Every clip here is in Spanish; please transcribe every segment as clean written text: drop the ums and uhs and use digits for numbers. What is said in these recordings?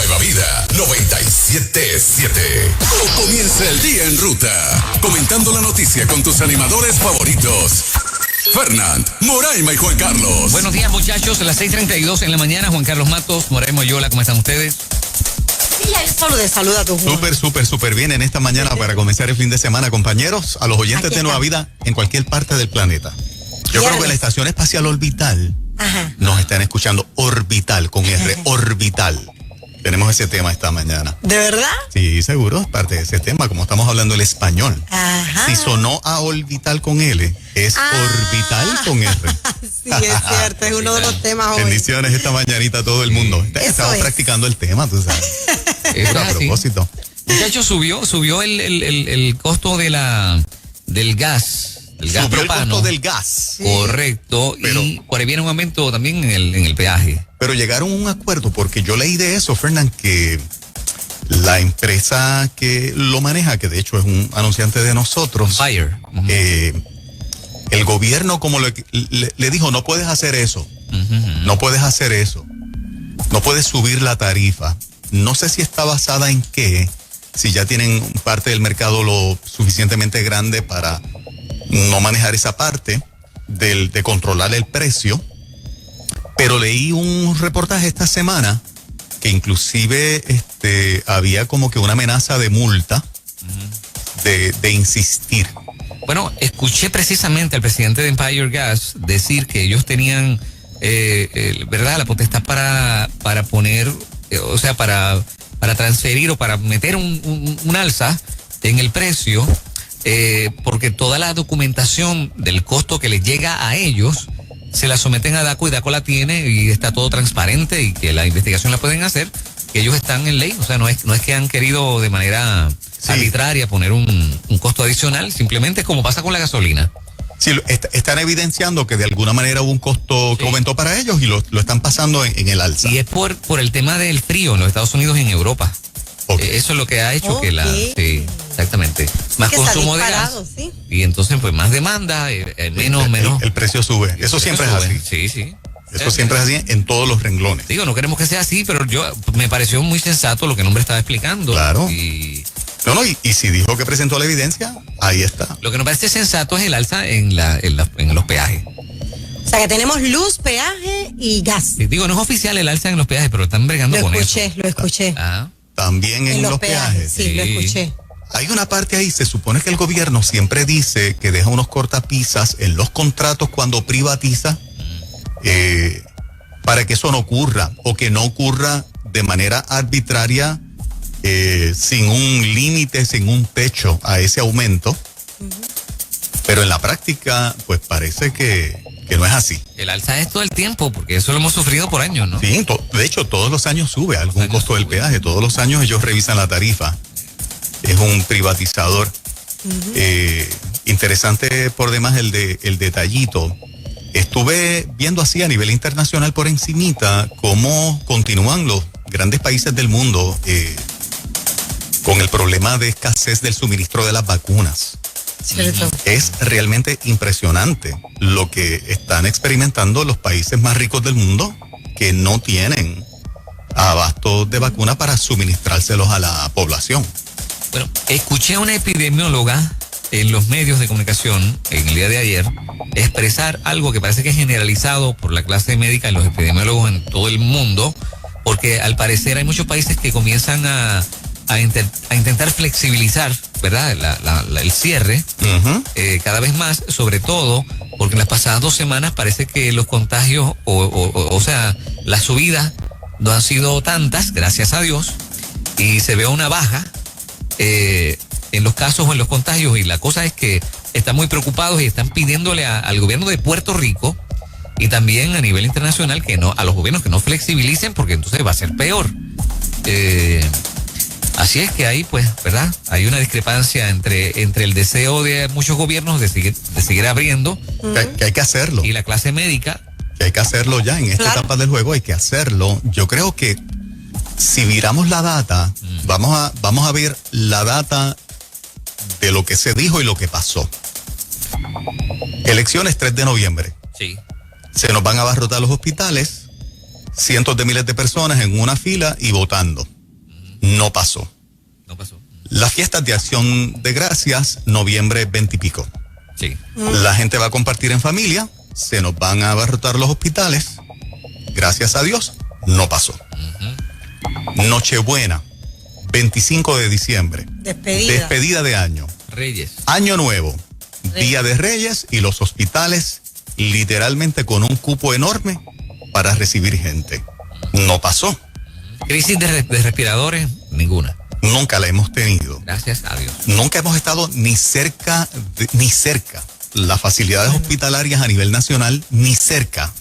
Nueva Vida 97.7. Comienza el día en ruta, comentando la noticia con tus animadores favoritos. Fernand, Moraima y Juan Carlos. Buenos días, muchachos. A las 6:32 en la mañana, Juan Carlos Matos, Moraima y Yola, ¿cómo están ustedes? Sí, el solo de salud a tu Juan. Súper bien en esta mañana para comenzar el fin de semana, compañeros, a los oyentes de Nueva Vida en cualquier parte del planeta. Yo creo que la Estación Espacial Orbital nos están escuchando. Orbital, con R, Orbital. Tenemos ese tema esta mañana. ¿De verdad? Sí, seguro, es parte de ese tema, como estamos hablando el español. Si sonó a orbital con L, es orbital con R. Sí, es cierto, es uno de los temas hoy. Bendiciones esta mañanita a todo el mundo. Estamos practicando el tema, tú sabes. Eso a propósito. Muchachos, subió el costo del gas. El gas subió propano. El costo del gas. Sí. Correcto. Pero, y por ahí viene un aumento también en el peaje. Pero llegaron a un acuerdo, porque yo leí de eso, Fernán, que la empresa que lo maneja, que de hecho es un anunciante de nosotros, Fire. El gobierno como le dijo, no puedes hacer eso, no puedes hacer eso, no puedes subir la tarifa. No sé si está basada en qué, si ya tienen parte del mercado lo suficientemente grande para no manejar esa parte de controlar el precio. Pero leí un reportaje esta semana que inclusive había como que una amenaza de multa de insistir. Bueno, escuché precisamente al presidente de Empire Gas decir que ellos tenían, ¿verdad?, la potestad para poner, o sea, para transferir o para meter un alza en el precio, porque toda la documentación del costo que les llega a ellos se la someten a DACO y DACO la tiene y está todo transparente y que la investigación la pueden hacer, que ellos están en ley. O sea, no es que han querido de manera arbitraria poner un costo adicional, simplemente es como pasa con la gasolina. Sí, están evidenciando que de alguna manera hubo un costo que aumentó para ellos y lo están pasando en el alza. Y es por el tema del frío en los Estados Unidos y en Europa. Eso es lo que ha hecho que sí, exactamente. Más consumo de gas. ¿Sí? Y entonces, pues, más demanda, menos. El precio sube. Eso siempre es así. Sí. Eso siempre es así en todos los renglones. Digo, no queremos que sea así, pero me pareció muy sensato lo que el hombre estaba explicando. Claro. Y si dijo que presentó la evidencia, ahí está. Lo que nos parece sensato es el alza en los peajes. O sea, que tenemos luz, peaje y gas. Sí, digo, no es oficial el alza en los peajes, pero están bregando con eso. Lo escuché. También en los peajes. Sí, lo escuché. Hay una parte ahí, se supone que el gobierno siempre dice que deja unos cortapisas en los contratos cuando privatiza, para que eso no ocurra, o que no ocurra de manera arbitraria, sin un límite, sin un techo a ese aumento. Pero en la práctica, pues parece que no es así. El alza es todo el tiempo, porque eso lo hemos sufrido por años, ¿no? Sí, de hecho, todos los años sube algún costo del peaje. Todos los años ellos revisan la tarifa. Es un privatizador. Interesante por demás el detallito. Estuve viendo así a nivel internacional por encimita cómo continúan los grandes países del mundo con el problema de escasez del suministro de las vacunas. Es realmente impresionante lo que están experimentando los países más ricos del mundo, que no tienen abasto de vacuna para suministrárselos a la población. Bueno, escuché a una epidemióloga en los medios de comunicación en el día de ayer expresar algo que parece que es generalizado por la clase médica y los epidemiólogos en todo el mundo, porque al parecer hay muchos países que comienzan a intentar flexibilizar, ¿verdad?, el cierre cada vez más, sobre todo porque en las pasadas 2 semanas parece que los contagios, o sea, las subidas no han sido tantas, gracias a Dios, y se ve una baja en los casos o en los contagios, y la cosa es que están muy preocupados y están pidiéndole al gobierno de Puerto Rico y también a nivel internacional a los gobiernos que no flexibilicen, porque entonces va a ser peor. Así es que ahí, pues, ¿verdad? Hay una discrepancia entre el deseo de muchos gobiernos de seguir abriendo. Que hay que hacerlo. Y la clase médica. Que hay que hacerlo ya en esta etapa del juego, hay que hacerlo. Yo creo que si viramos la data, vamos a ver la data de lo que se dijo y lo que pasó. Elecciones 3 de noviembre. Sí. Se nos van a abarrotar los hospitales, cientos de miles de personas en una fila y votando. No pasó. No pasó. Las fiestas de Acción de Gracias, noviembre 20 y pico. Sí. La gente va a compartir en familia, se nos van a abarrotar los hospitales. Gracias a Dios, no pasó. Nochebuena, 25 de diciembre. Despedida de año. Reyes. Año Nuevo, Día de Reyes y los hospitales literalmente con un cupo enorme para recibir gente. No pasó. Crisis de respiradores, ninguna. Nunca la hemos tenido. Gracias a Dios. Nunca hemos estado ni cerca. Las facilidades hospitalarias a nivel nacional, ni cerca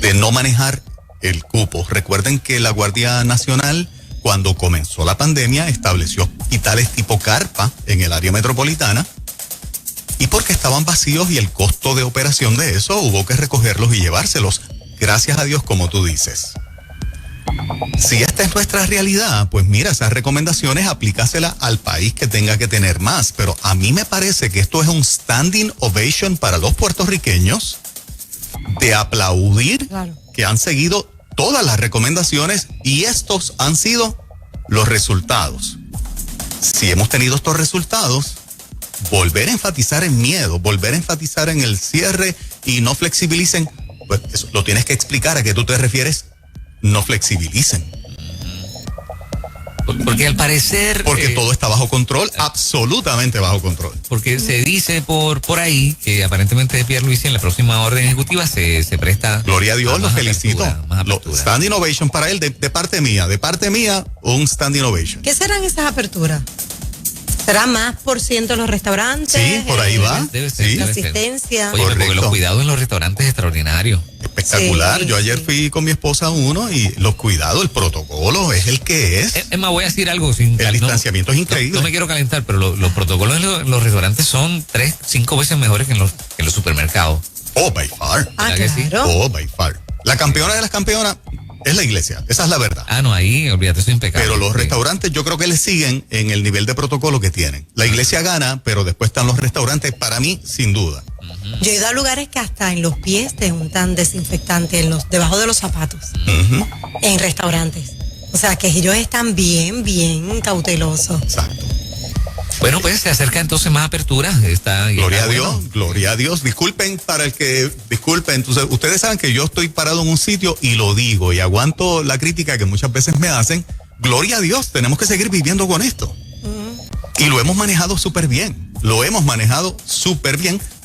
de no manejar el cupo. Recuerden que la Guardia Nacional, cuando comenzó la pandemia, estableció hospitales tipo carpa en el área metropolitana, y porque estaban vacíos y el costo de operación de eso, hubo que recogerlos y llevárselos. Gracias a Dios, como tú dices. Si esta es nuestra realidad, pues mira, esas recomendaciones aplícaselas al país que tenga que tener más. Pero a mí me parece que esto es un standing ovation para los puertorriqueños de aplaudir que han seguido todas las recomendaciones y estos han sido los resultados. Si hemos tenido estos resultados, volver a enfatizar en miedo, volver a enfatizar en el cierre y no flexibilicen, pues eso lo tienes que explicar a qué tú te refieres. No flexibilicen. Porque al parecer... Porque todo está bajo control, absolutamente bajo control. Porque se dice por ahí que aparentemente Pierluisi en la próxima orden ejecutiva se presta... Gloria a Dios, lo felicito. Apertura. Standing ovation para él, de parte mía, un standing ovation. ¿Qué serán esas aperturas? ¿Será más por ciento en los restaurantes? Sí, por ahí va. Debe ser, sí. La debe ser. asistencia. Oye, porque Correcto. los cuidados en los restaurantes es extraordinario. Espectacular. Sí, Yo ayer sí. fui con mi esposa a uno y los cuidados, el protocolo es el que es. Es más, voy a decir algo sin... El distanciamiento es increíble. No me quiero calentar, pero los protocolos en los restaurantes son 3-5 veces mejores que en los supermercados. Oh, by far. ¿Verdad que sí? Claro. Oh, by far. La campeona de las campeonas es la iglesia. Esa es la verdad. Ah, no, ahí, olvídate, eso es impecable. Pero los Sí. restaurantes yo creo que le siguen en el nivel de protocolo que tienen. La iglesia gana, pero después están los restaurantes, para mí, sin duda. Yo he ido a lugares que hasta en los pies te untan desinfectante, debajo de los zapatos, Ujú. en restaurantes. O sea, que ellos están bien cautelosos. Exacto. Bueno, pues se acerca entonces más apertura. Gloria a Dios, gloria a Dios. Disculpen, entonces, ustedes saben que yo estoy parado en un sitio y lo digo y aguanto la crítica que muchas veces me hacen. Gloria a Dios, tenemos que seguir viviendo con esto. Y lo hemos manejado súper bien.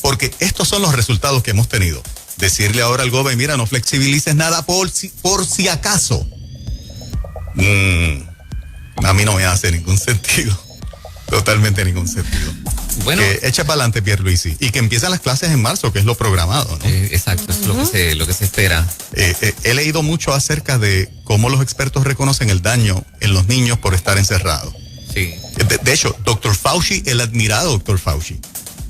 Porque estos son los resultados que hemos tenido. Decirle ahora al gobierno, mira, no flexibilices nada por si acaso. A mí no me hace ningún sentido. Totalmente ningún sentido. Bueno, Que echa para adelante Pierluisi y que empiezan las clases en marzo, que es lo programado, ¿no? exacto, es lo que se espera. He leído mucho acerca de cómo los expertos reconocen el daño en los niños por estar encerrados. Sí. De hecho, Dr. Fauci, el admirado Dr. Fauci,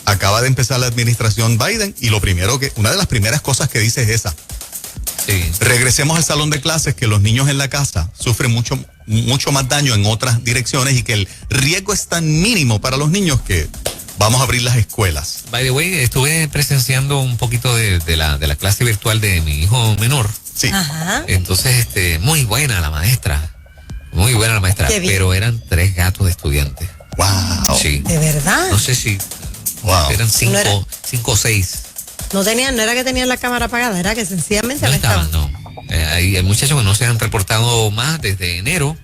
acaba de empezar la administración Biden y una de las primeras cosas que dice es esa. Sí. Regresemos al salón de clases, que los niños en la casa sufren mucho más daño en otras direcciones y que el riesgo es tan mínimo para los niños que vamos a abrir las escuelas. By the way, estuve presenciando un poquito de la clase virtual de mi hijo menor. Sí. Ajá. Entonces, muy buena la maestra. Muy buena la maestra. Qué bien. Pero eran 3 gatos de estudiantes. Wow. Sí. ¿De verdad? No sé si Wow. eran 5 No era- o 6. No era que tenían la cámara apagada, era que sencillamente No no estaban, no. Hay muchachos que no se han reportado más desde enero.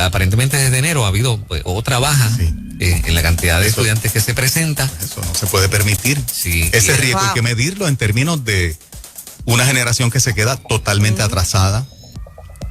Aparentemente desde enero ha habido pues, otra baja Sí. en la cantidad de Eso- estudiantes que se presenta. Eso no se puede permitir. Sí, Ese y- riesgo hay Wow. que medirlo en términos de una generación que se queda totalmente atrasada,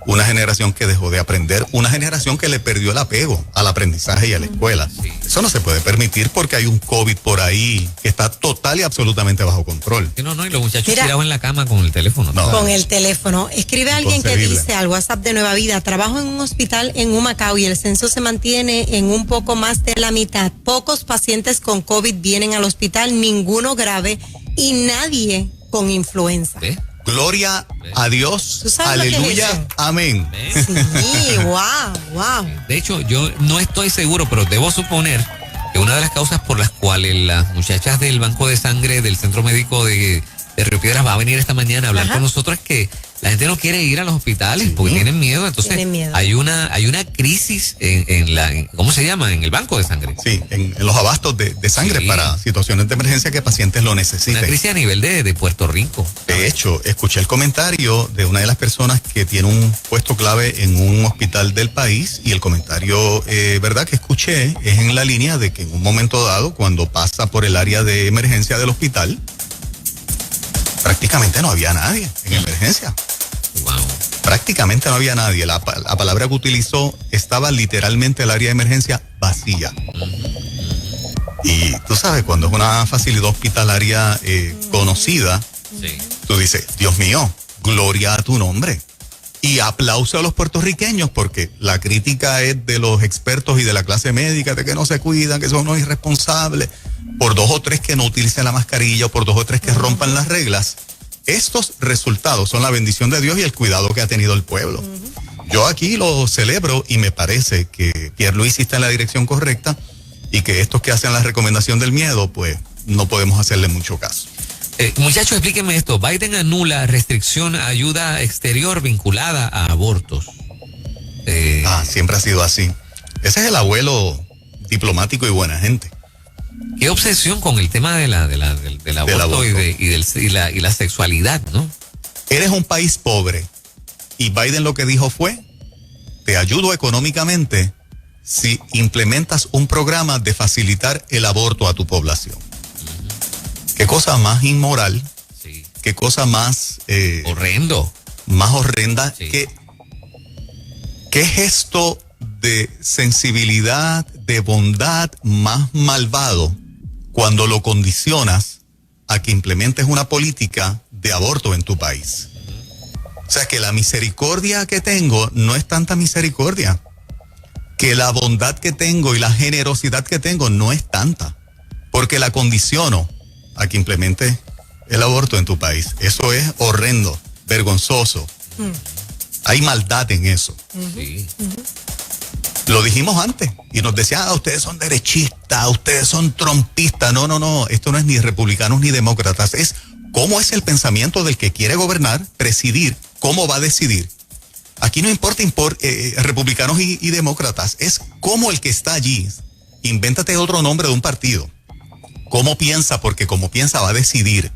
una generación que dejó de aprender, una generación que le perdió el apego al aprendizaje y a la escuela. Sí. Eso no se puede permitir porque hay un COVID por ahí que está total y absolutamente bajo control. Sí, no, y los muchachos Mira. tirados en la cama con el teléfono. No. Con el teléfono. Escribe alguien que Inconcebible. dice al WhatsApp de Nueva Vida: trabajo en un hospital en Humacao y el censo se mantiene en un poco más de la mitad. Pocos pacientes con COVID vienen al hospital, ninguno grave y nadie con influenza. ¿Ve? Gloria a Dios, ¿Tú sabes lo que es aleluya, eso? amén. ¿Ve? Sí, wow. De hecho, yo no estoy seguro, pero debo suponer que una de las causas por las cuales las muchachas del banco de sangre del Centro Médico de Río Piedras va a venir esta mañana a hablar Ajá. con nosotros es que La gente no quiere ir a los hospitales porque tienen miedo. Entonces, hay una crisis ¿cómo se llama? En el banco de sangre. Sí, en los abastos de sangre para situaciones de emergencia que pacientes lo necesiten. Una crisis a nivel de Puerto Rico. De hecho, escuché el comentario de una de las personas que tiene un puesto clave en un hospital del país, y el comentario, verdad, que escuché es en la línea de que en un momento dado, cuando pasa por el área de emergencia del hospital, prácticamente no había nadie en emergencia. Wow. Prácticamente no había nadie. La palabra que utilizó, estaba literalmente el área de emergencia vacía. Y tú sabes, cuando es una facilidad hospitalaria conocida, sí, tú dices, Dios mío, gloria a tu nombre. Y aplauso a los puertorriqueños, porque la crítica es de los expertos y de la clase médica, de que no se cuidan, que son unos irresponsables, por 2 o 3 que no utilicen la mascarilla, o por 2 o 3 que rompan las reglas. Estos resultados son la bendición de Dios y el cuidado que ha tenido el pueblo. Yo aquí lo celebro, y me parece que Pierluisi está en la dirección correcta, y que estos que hacen la recomendación del miedo, pues no podemos hacerle mucho caso. Muchachos, explíquenme esto. Biden anula restricción a ayuda exterior vinculada a abortos. Siempre ha sido así. Ese es el abuelo diplomático y buena gente. Qué obsesión con el tema del aborto y la sexualidad, ¿no? Eres un país pobre, y Biden lo que dijo fue, te ayudo económicamente si implementas un programa de facilitar el aborto a tu población. Qué cosa más inmoral, sí, qué cosa más horrendo, más horrenda, sí, qué gesto de sensibilidad, de bondad más malvado, cuando lo condicionas a que implementes una política de aborto en tu país. O sea, que la misericordia que tengo no es tanta misericordia, que la bondad que tengo y la generosidad que tengo no es tanta, porque la condiciono a que implemente el aborto en tu país. Eso es horrendo, vergonzoso. Hay maldad en eso. Sí. Lo dijimos antes y nos decían, ustedes son derechistas, ustedes son trompistas. No, esto no es ni republicanos ni demócratas, es cómo es el pensamiento del que quiere gobernar, presidir, cómo va a decidir. Aquí no importa republicanos y demócratas, es cómo el que está allí, invéntate otro nombre de un partido, cómo piensa, porque como piensa va a decidir.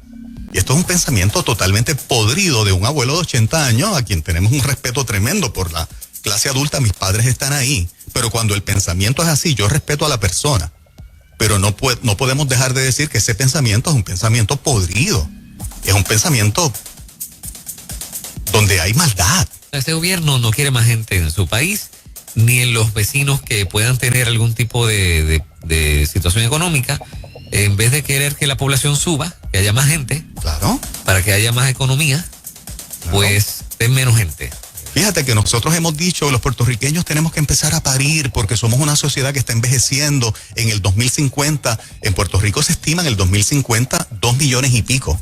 Y esto es un pensamiento totalmente podrido de un abuelo de 80 años, a quien tenemos un respeto tremendo por la clase adulta. Mis padres están ahí, pero cuando el pensamiento es así, yo respeto a la persona, pero no podemos dejar de decir que ese pensamiento es un pensamiento podrido, es un pensamiento donde hay maldad. Este gobierno no quiere más gente en su país, ni en los vecinos que puedan tener algún tipo de situación económica. En vez de querer que la población suba, que haya más gente, claro, para que haya más economía, claro, pues den menos gente. Fíjate que nosotros hemos dicho, los puertorriqueños tenemos que empezar a parir porque somos una sociedad que está envejeciendo. En el 2050, en Puerto Rico se estima en el 2050 2 millones y pico.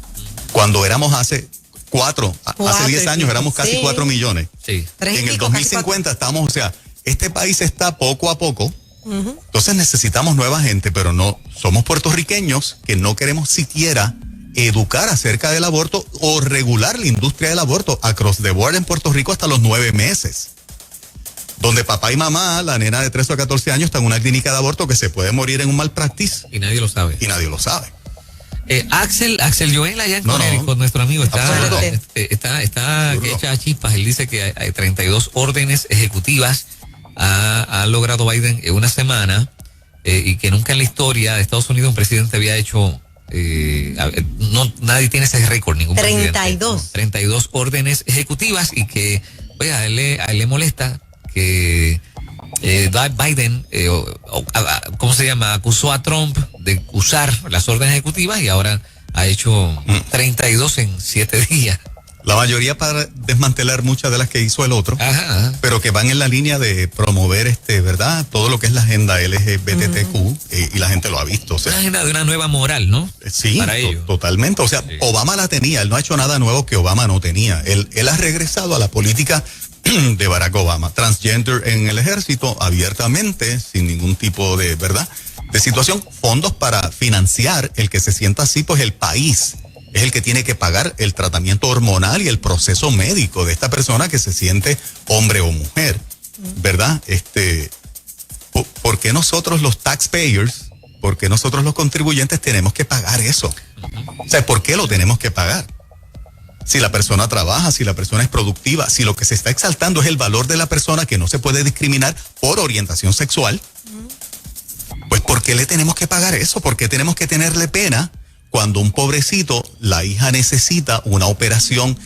Cuando éramos hace 10 años éramos casi 4 millones. Sí. En el 2050 estamos, o sea, este país está poco a poco. Entonces necesitamos nueva gente, pero no somos puertorriqueños que no queremos siquiera educar acerca del aborto o regular la industria del aborto across the board en Puerto Rico hasta los 9 meses. Donde papá y mamá, la nena de 13 o 14 años, está en una clínica de aborto que se puede morir en un malpractice. Y nadie lo sabe. Axel Joel allá en Connecticut, nuestro amigo, está que echa chispas. Él dice que hay 32 órdenes ejecutivas ha logrado Biden en una semana, y que nunca en la historia de Estados Unidos un presidente había hecho, nadie tiene ese récord, ningún 32. presidente. 32 órdenes ejecutivas, y que, oiga, a él le molesta que Biden, ¿cómo se llama? Acusó a Trump de usar las órdenes ejecutivas, y ahora ha hecho 32 en 7 días. La mayoría para desmantelar muchas de las que hizo el otro, ajá, pero que van en la línea de promover, ¿verdad? Todo lo que es la agenda LGBTQ, y la gente lo ha visto. O sea, una agenda de una nueva moral, ¿no? Sí, para ellos. Totalmente. O sea, sí. Obama la tenía, él no ha hecho nada nuevo que Obama no tenía. Él ha regresado a la política de Barack Obama. Transgender en el ejército, abiertamente, sin ningún tipo de, ¿verdad?, de situación. Fondos para financiar el que se sienta así, pues el país es el que tiene que pagar el tratamiento hormonal y el proceso médico de esta persona que se siente hombre o mujer, ¿verdad? ¿Por qué nosotros los taxpayers, por qué nosotros los contribuyentes tenemos que pagar eso? O sea, ¿por qué lo tenemos que pagar? Si la persona trabaja, si la persona es productiva, si lo que se está exaltando es el valor de la persona que no se puede discriminar por orientación sexual, pues ¿por qué le tenemos que pagar eso? ¿Por qué tenemos que tenerle pena cuando un pobrecito, la hija necesita una operación,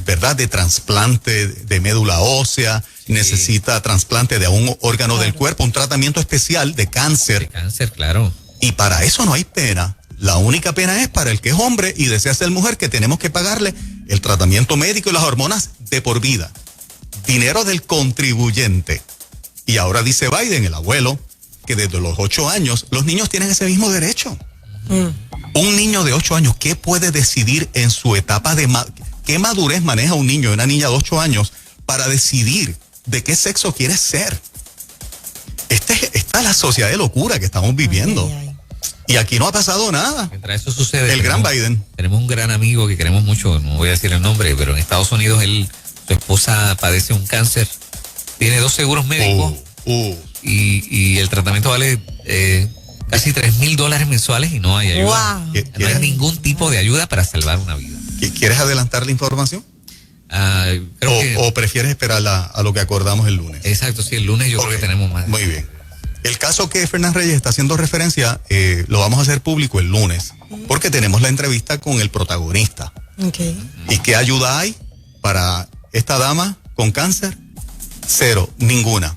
¿verdad? De trasplante de médula ósea, necesita trasplante de un órgano del cuerpo, un tratamiento especial de cáncer. De cáncer, claro. Y para eso no hay pena. La única pena es para el que es hombre y desea ser mujer, que tenemos que pagarle el tratamiento médico y las hormonas de por vida. Dinero del contribuyente. Y ahora dice Biden, el abuelo, que desde los 8 años los niños tienen ese mismo derecho. Un niño de 8 años, ¿qué puede decidir en su etapa de qué madurez maneja un niño y una niña de 8 años para decidir de qué sexo quiere ser? Esta es la sociedad de locura que estamos viviendo. Y aquí no ha pasado nada. Mientras eso sucede, el gran Biden. Tenemos un gran amigo que queremos mucho, no voy a decir el nombre, pero en Estados Unidos su esposa padece un cáncer, tiene 2 seguros médicos y el tratamiento vale casi $3,000 mensuales y no hay ayuda. Wow. No hay ningún tipo de ayuda para salvar una vida. ¿Quieres adelantar la información? ¿O prefieres esperar a lo que acordamos el lunes? Exacto, sí, el lunes yo creo que tenemos más. Muy bien. El caso que Fernández Reyes está haciendo referencia, lo vamos a hacer público el lunes, porque tenemos la entrevista con el protagonista. Okay. ¿Y qué ayuda hay para esta dama con cáncer? 0, ninguna.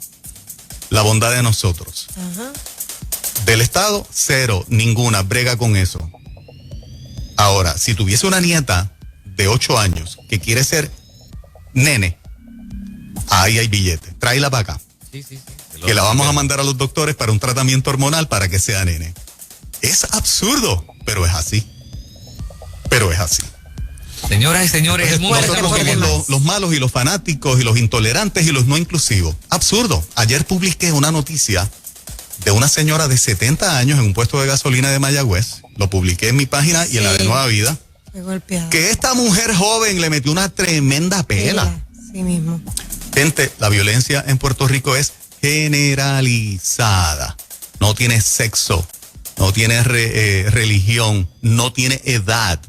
La bondad de nosotros. Ajá. Del Estado, 0, ninguna. Brega con eso. Ahora, si tuviese una nieta de 8 años que quiere ser nene, ahí hay billete. Tráela para acá. Sí. Que la vamos a mandar a los doctores para un tratamiento hormonal para que sea nene. Es absurdo, pero es así. Señoras y señores, el mundo está nosotros somos los malos y los fanáticos y los intolerantes y los no inclusivos. Absurdo. Ayer publiqué una noticia de una señora de 70 años en un puesto de gasolina de Mayagüez. Lo publiqué en mi página y en la de Nueva Vida. Que esta mujer joven le metió una tremenda pela. Sí mismo. Gente, la violencia en Puerto Rico es generalizada. No tiene sexo, no tiene religión, no tiene edad.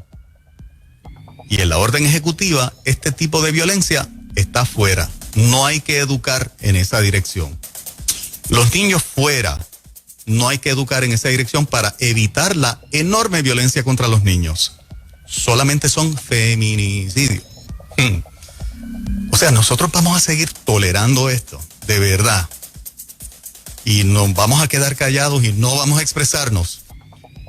Y en la orden ejecutiva, este tipo de violencia está fuera. No hay que educar en esa dirección. Los niños fuera. No hay que educar en esa dirección para evitar la enorme violencia contra los niños. Solamente son feminicidios. O sea, nosotros vamos a seguir tolerando esto, de verdad. Y nos vamos a quedar callados y no vamos a expresarnos.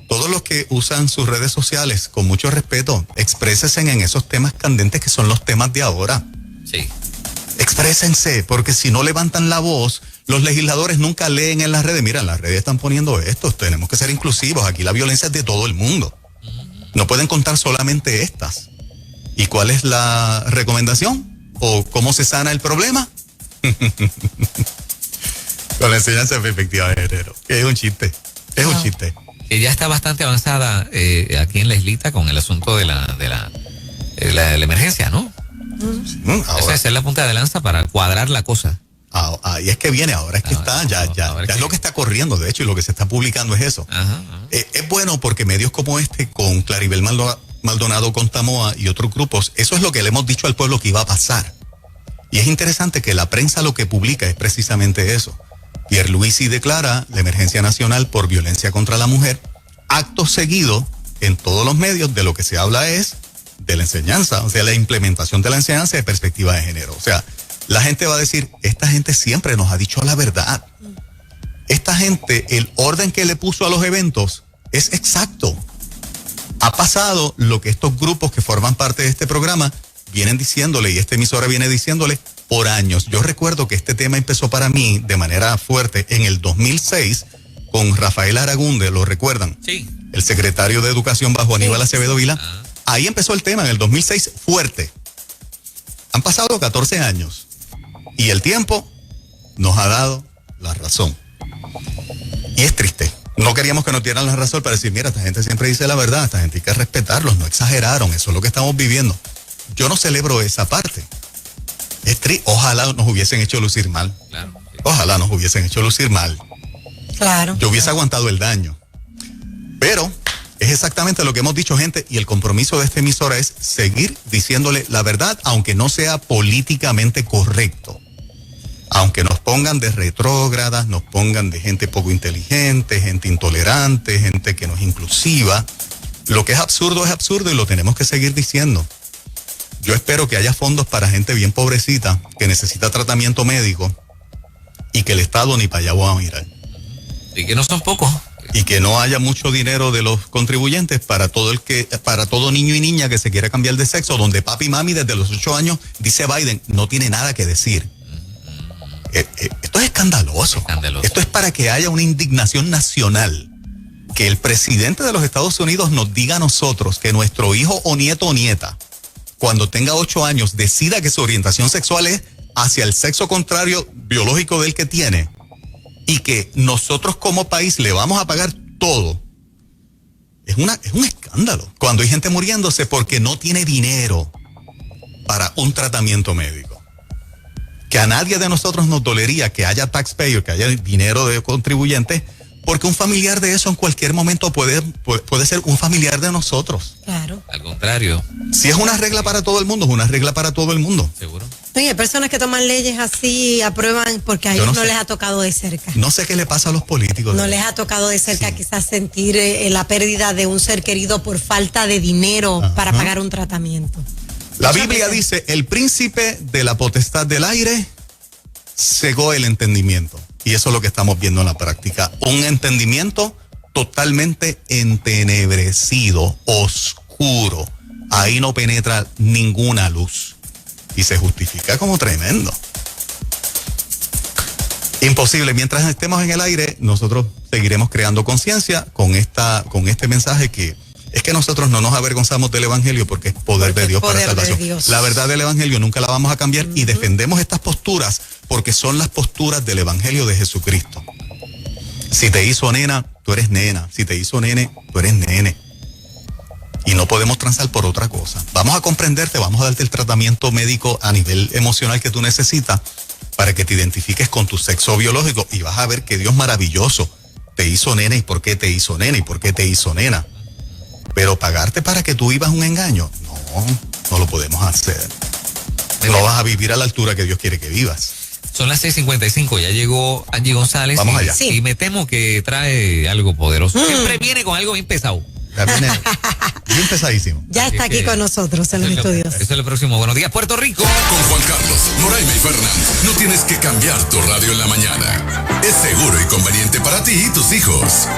Todos los que usan sus redes sociales, con mucho respeto, exprésense en esos temas candentes que son los temas de ahora. Sí. Exprésense, porque si no levantan la voz, los legisladores nunca leen en las redes. Mira, en las redes están poniendo esto, tenemos que ser inclusivos. Aquí la violencia es de todo el mundo. No pueden contar solamente estas. ¿Y cuál es la recomendación? ¿O cómo se sana el problema? Con la enseñanza de perspectiva de género. Que es un chiste. Es un chiste. Que ya está bastante avanzada aquí en la islita con el asunto de la emergencia, ¿no? Ahora, Esa es la punta de lanza para cuadrar la cosa. Y es que viene, ahora es que ya es lo que está corriendo, de hecho, y lo que se está publicando es eso. Ajá. Es bueno porque medios como este, con Claribel Maldonado, con Tamoa y otros grupos, eso es lo que le hemos dicho al pueblo que iba a pasar. Y es interesante que la prensa lo que publica es precisamente eso. Pierluisi declara la emergencia nacional por violencia contra la mujer. Acto seguido, en todos los medios, de lo que se habla es de la enseñanza, o sea, la implementación de la enseñanza de perspectiva de género. O sea, la gente va a decir, esta gente siempre nos ha dicho la verdad. Esta gente, el orden que le puso a los eventos es exacto. Ha pasado lo que estos grupos que forman parte de este programa vienen diciéndole, y esta emisora viene diciéndole por años. Yo recuerdo que este tema empezó para mí de manera fuerte en el 2006 con Rafael Aragunde, ¿lo recuerdan? Sí. El secretario de Educación bajo Aníbal Acevedo Vila. Ahí empezó el tema en el 2006 fuerte. Han pasado 14 años y el tiempo nos ha dado la razón. Y es triste. No queríamos que nos dieran la razón para decir, mira, esta gente siempre dice la verdad, esta gente hay que respetarlos, no exageraron, eso es lo que estamos viviendo. Yo no celebro esa parte. Ojalá nos hubiesen hecho lucir mal. Claro. Ojalá nos hubiesen hecho lucir mal. Claro. Yo hubiese aguantado el daño. Pero es exactamente lo que hemos dicho, gente, y el compromiso de esta emisora es seguir diciéndole la verdad, aunque no sea políticamente correcto. Aunque nos pongan de retrógradas, nos pongan de gente poco inteligente, gente intolerante, gente que no es inclusiva. Lo que es absurdo y lo tenemos que seguir diciendo. Yo espero que haya fondos para gente bien pobrecita que necesita tratamiento médico y que el Estado ni para allá va a mirar. Y que no son pocos. Y que no haya mucho dinero de los contribuyentes para todo niño y niña que se quiera cambiar de sexo, donde papi y mami desde los 8 años, dice Biden, no tiene nada que decir. Esto es escandaloso. Esto es para que haya una indignación nacional. Que el presidente de los Estados Unidos nos diga a nosotros que nuestro hijo o nieto o nieta, cuando tenga 8 años, decida que su orientación sexual es hacia el sexo contrario biológico del que tiene, y que nosotros como país le vamos a pagar todo. Es un escándalo. Cuando hay gente muriéndose porque no tiene dinero para un tratamiento médico. Que a nadie de nosotros nos dolería que haya taxpayer, que haya dinero de contribuyentes, porque un familiar de eso en cualquier momento puede ser un familiar de nosotros. Claro. Al contrario. Si es una regla para todo el mundo, es una regla para todo el mundo. Seguro. Oye, hay personas que toman leyes así, aprueban, porque a ellos no les ha tocado de cerca. No sé qué le pasa a los políticos. No les ha tocado de cerca quizás sentir la pérdida de un ser querido por falta de dinero para pagar un tratamiento. La Biblia dice, el príncipe de la potestad del aire cegó el entendimiento. Y eso es lo que estamos viendo en la práctica. Un entendimiento totalmente entenebrecido, oscuro. Ahí no penetra ninguna luz. Y se justifica como tremendo. Imposible. Mientras estemos en el aire, nosotros seguiremos creando conciencia con este mensaje que es que nosotros no nos avergonzamos del evangelio porque es poder de Dios para salvación. La verdad del evangelio nunca la vamos a cambiar y defendemos estas posturas porque son las posturas del evangelio de Jesucristo. Si te hizo nena, tú eres nena. Si te hizo nene, tú eres nene. Y no podemos transar por otra cosa. Vamos a comprenderte, vamos a darte el tratamiento médico a nivel emocional que tú necesitas para que te identifiques con tu sexo biológico y vas a ver que Dios maravilloso te hizo nena y por qué te hizo nena y por qué te hizo nena. Pero pagarte para que tú vivas un engaño, no lo podemos hacer. No vas a vivir a la altura que Dios quiere que vivas. Son las 6:55, ya llegó Angie González. Vamos allá. Y me temo que trae algo poderoso. Siempre viene con algo bien pesado. Ya viene bien pesadísimo. Ya está aquí con nosotros en los estudios. Eso es lo próximo. Buenos días, Puerto Rico. Con Juan Carlos, Moraima y Fernando. No tienes que cambiar tu radio en la mañana. Es seguro y conveniente para ti y tus hijos.